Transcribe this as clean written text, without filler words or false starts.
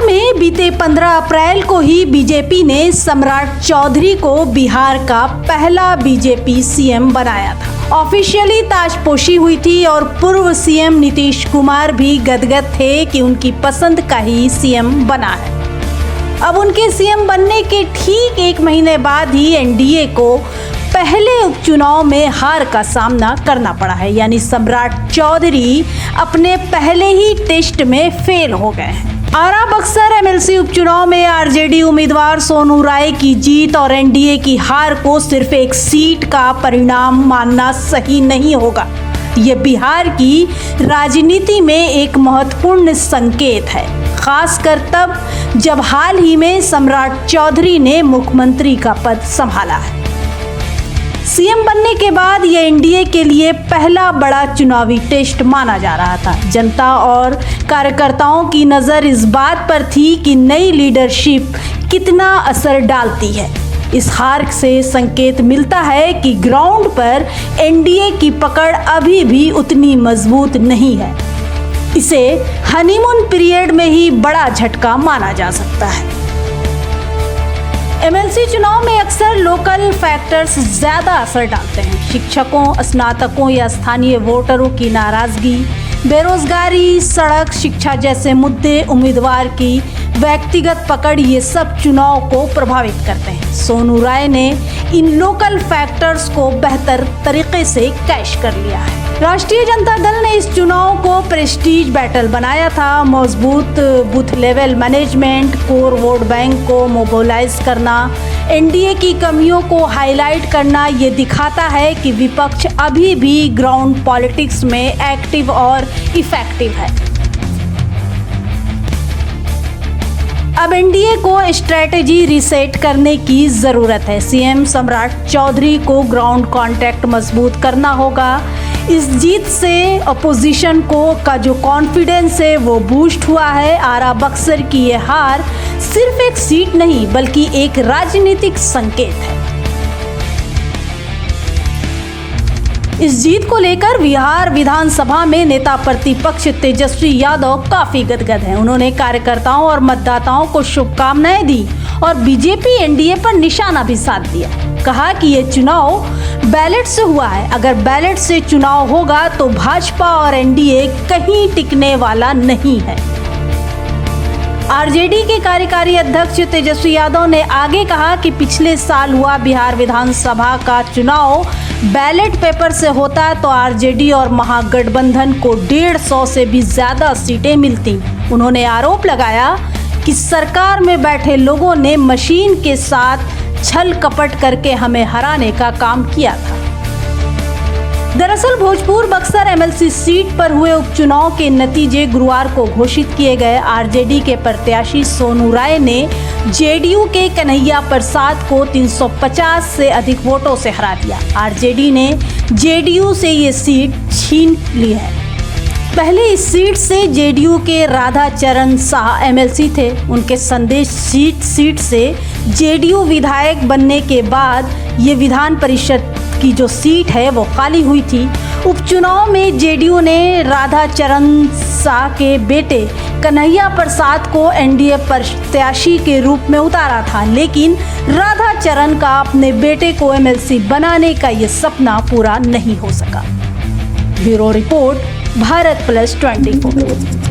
में बीते 15 अप्रैल को ही बीजेपी ने सम्राट चौधरी को बिहार का पहला बीजेपी सीएम बनाया था। ऑफिशियली ताजपोशी हुई थी और पूर्व सीएम नीतीश कुमार भी गदगद थे कि उनकी पसंद का ही सीएम बना है। अब उनके सीएम बनने के ठीक एक महीने बाद ही एनडीए को पहले उपचुनाव में हार का सामना करना पड़ा है, यानी सम्राट चौधरी अपने पहले ही टेस्ट में फेल हो गए हैं। आरा बक्सर एमएलसी उपचुनाव में आरजेडी उम्मीदवार सोनू राय की जीत और एनडीए की हार को सिर्फ एक सीट का परिणाम मानना सही नहीं होगा। ये बिहार की राजनीति में एक महत्वपूर्ण संकेत है, खासकर तब जब हाल ही में सम्राट चौधरी ने मुख्यमंत्री का पद संभाला है। सीएम बनने के बाद ये एनडीए के लिए पहला बड़ा चुनावी टेस्ट माना जा रहा था। जनता और कार्यकर्ताओं की नज़र इस बात पर थी कि नई लीडरशिप कितना असर डालती है। इस हार से संकेत मिलता है कि ग्राउंड पर एनडीए की पकड़ अभी भी उतनी मजबूत नहीं है। इसे हनीमून पीरियड में ही बड़ा झटका माना जा सकता है। एमएलसी चुनाव में अक्सर लोकल फैक्टर्स ज्यादा असर डालते हैं। शिक्षकों, स्नातकों या स्थानीय वोटरों की नाराजगी, बेरोजगारी, सड़क, शिक्षा जैसे मुद्दे, उम्मीदवार की व्यक्तिगत पकड़, ये सब चुनाव को प्रभावित करते हैं। सोनू राय ने इन लोकल फैक्टर्स को बेहतर तरीके से कैश कर लिया है। राष्ट्रीय जनता दल ने इस चुनाव को प्रेस्टीज बैटल बनाया था। मजबूत booth level management, core vote bank को मोबिलाइज करना, एनडीए की कमियों को हाईलाइट करना, ये दिखाता है कि विपक्ष अभी भी ग्राउंड पॉलिटिक्स में एक्टिव और इफेक्टिव है। अब एनडीए को स्ट्रेटेजी रीसेट करने की ज़रूरत है। सीएम सम्राट चौधरी को ग्राउंड कॉन्टैक्ट मजबूत करना होगा। इस जीत से अपोजिशन का जो कॉन्फिडेंस है वो बूस्ट हुआ है। आरा बक्सर की ये हार सिर्फ एक सीट नहीं बल्कि एक राजनीतिक संकेत है। इस जीत को लेकर बिहार विधानसभा में नेता प्रतिपक्ष तेजस्वी यादव काफी गदगद हैं। उन्होंने कार्यकर्ताओं और मतदाताओं को शुभकामनाएं दी और बीजेपी एनडीए पर निशाना भी साध दिया। कहा कि ये चुनाव बैलेट से हुआ है, अगर बैलेट से चुनाव होगा तो भाजपा और एनडीए कहीं टिकने वाला नहीं है। आरजेडी के कार्यकारी अध्यक्ष तेजस्वी यादव ने आगे कहा कि पिछले साल हुआ बिहार विधानसभा का चुनाव बैलेट पेपर से होता तो आरजेडी और महागठबंधन को 150 से भी ज्यादा सीटें मिलती। उन्होंने आरोप लगाया कि सरकार में बैठे लोगों ने मशीन के साथ छल कपट करके हमें हराने का काम किया था। दरअसल भोजपुर बक्सर एमएलसी सीट पर हुए उपचुनाव के नतीजे गुरुवार को घोषित किए गए। आरजेडी के प्रत्याशी सोनू राय ने जेडीयू के कन्हैया प्रसाद को 350 से अधिक वोटों से हरा दिया। आरजेडी ने जेडीयू से ये सीट छीन ली है। पहले इस सीट से जेडीयू के राधा चरण शाह एमएलसी थे। उनके संदेश सीट से जेडीयू विधायक बनने के बाद ये विधान परिषद की जो सीट है वो खाली हुई थी। उपचुनाव में जेडीयू ने राधा चरण शाह के बेटे कन्हैया प्रसाद को एनडीए प्रत्याशी के रूप में उतारा था, लेकिन राधा चरण का अपने बेटे को एमएलसी बनाने का ये सपना पूरा नहीं हो सका। Bureau report, Bharat plus 24।